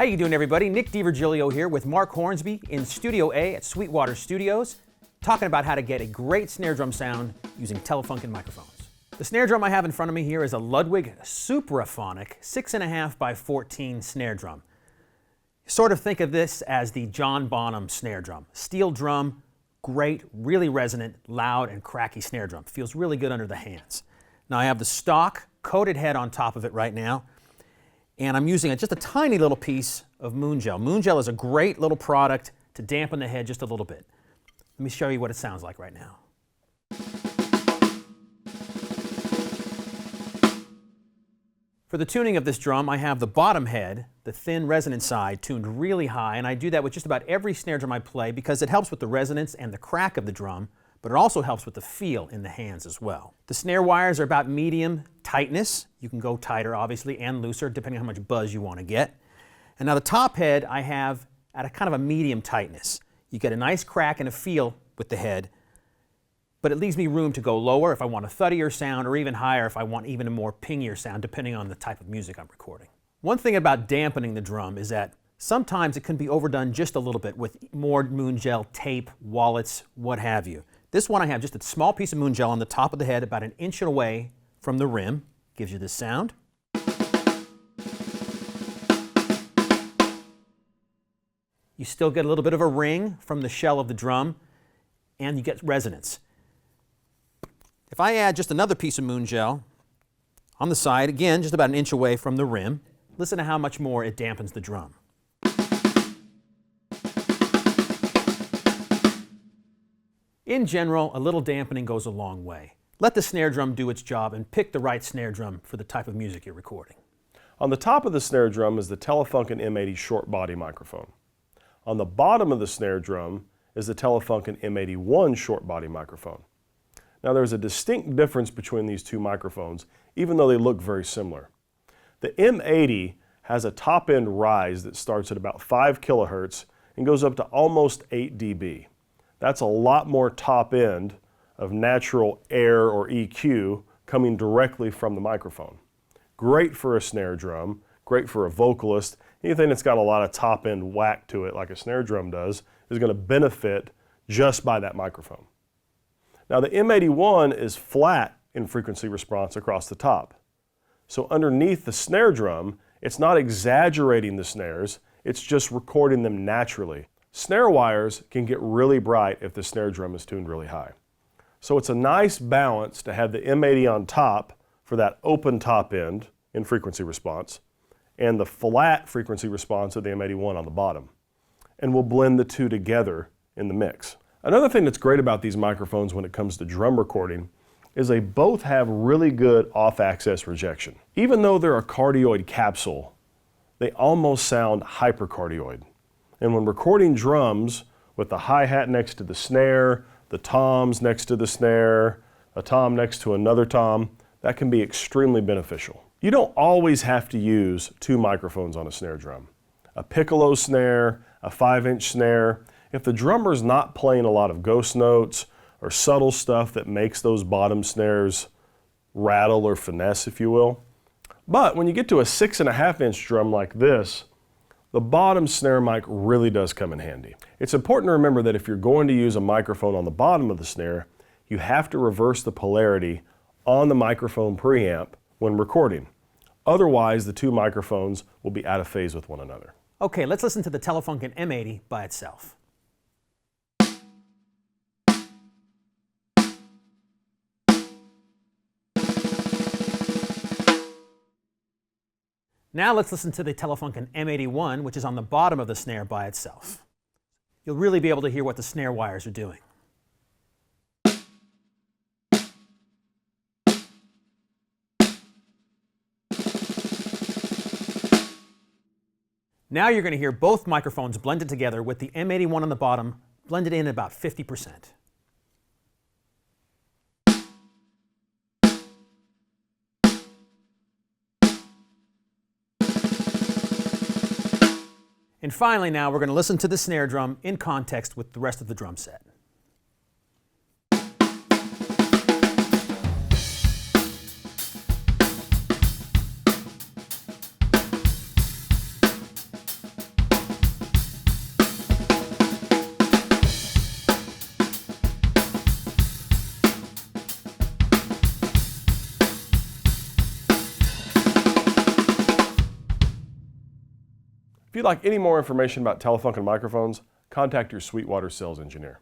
How you doing, everybody? Nick DiVirgilio here with Mark Hornsby in Studio A at Sweetwater Studios, talking about how to get a great snare drum sound using Telefunken microphones. The snare drum I have in front of me here is a Ludwig Supraphonic 6.5 by 14 snare drum. Sort of think of this as the John Bonham snare drum. Steel drum, great, really resonant, loud, and cracky snare drum. Feels really good under the hands. Now I have the stock coated head on top of it right now, and I'm using just a tiny little piece of Moon Gel. Moon Gel is a great little product to dampen the head just a little bit. Let me show you what it sounds like right now. For the tuning of this drum, I have the bottom head, the thin resonant side, tuned really high, and I do that with just about every snare drum I play because it helps with the resonance and the crack of the drum, but it also helps with the feel in the hands as well. The snare wires are about medium tightness. You can go tighter, obviously, and looser, depending on how much buzz you want to get. And now the top head I have at a kind of a medium tightness. You get a nice crack and a feel with the head, but it leaves me room to go lower if I want a thuddier sound, or even higher if I want even a more pingier sound, depending on the type of music I'm recording. One thing about dampening the drum is that sometimes it can be overdone just a little bit with more Moon Gel, tape, wallets, what have you. This one I have just a small piece of Moon Gel on the top of the head, about an inch away from the rim. Gives you this sound. You still get a little bit of a ring from the shell of the drum, and you get resonance. If I add just another piece of Moon Gel on the side, again, just about an inch away from the rim, listen to how much more it dampens the drum. In general, a little dampening goes a long way. Let the snare drum do its job and pick the right snare drum for the type of music you're recording. On the top of the snare drum is the Telefunken M80 short body microphone. On the bottom of the snare drum is the Telefunken M81 short body microphone. Now there's a distinct difference between these two microphones, even though they look very similar. The M80 has a top end rise that starts at about 5 kilohertz and goes up to almost 8 dB. That's a lot more top end of natural air or EQ coming directly from the microphone. Great for a snare drum, great for a vocalist. Anything that's got a lot of top end whack to it like a snare drum does is going to benefit just by that microphone. Now the M81 is flat in frequency response across the top. So underneath the snare drum, it's not exaggerating the snares, it's just recording them naturally. Snare wires can get really bright if the snare drum is tuned really high. So it's a nice balance to have the M80 on top for that open top end in frequency response, and the flat frequency response of the M81 on the bottom. And we'll blend the two together in the mix. Another thing that's great about these microphones when it comes to drum recording is they both have really good off-axis rejection. Even though they're a cardioid capsule, they almost sound hypercardioid. And when recording drums with the hi-hat next to the snare, the toms next to the snare, a tom next to another tom, that can be extremely beneficial. You don't always have to use two microphones on a snare drum. A piccolo snare, a 5-inch snare, if the drummer's not playing a lot of ghost notes or subtle stuff that makes those bottom snares rattle or finesse, if you will. But when you get to a 6.5-inch drum like this, the bottom snare mic really does come in handy. It's important to remember that if you're going to use a microphone on the bottom of the snare, you have to reverse the polarity on the microphone preamp when recording. Otherwise, the two microphones will be out of phase with one another. Okay, let's listen to the Telefunken M80 by itself. Now let's listen to the Telefunken M81, which is on the bottom of the snare by itself. You'll really be able to hear what the snare wires are doing. Now you're going to hear both microphones blended together with the M81 on the bottom blended in about 50%. And finally now we're going to listen to the snare drum in context with the rest of the drum set. If you'd like any more information about Telefunken microphones, contact your Sweetwater sales engineer.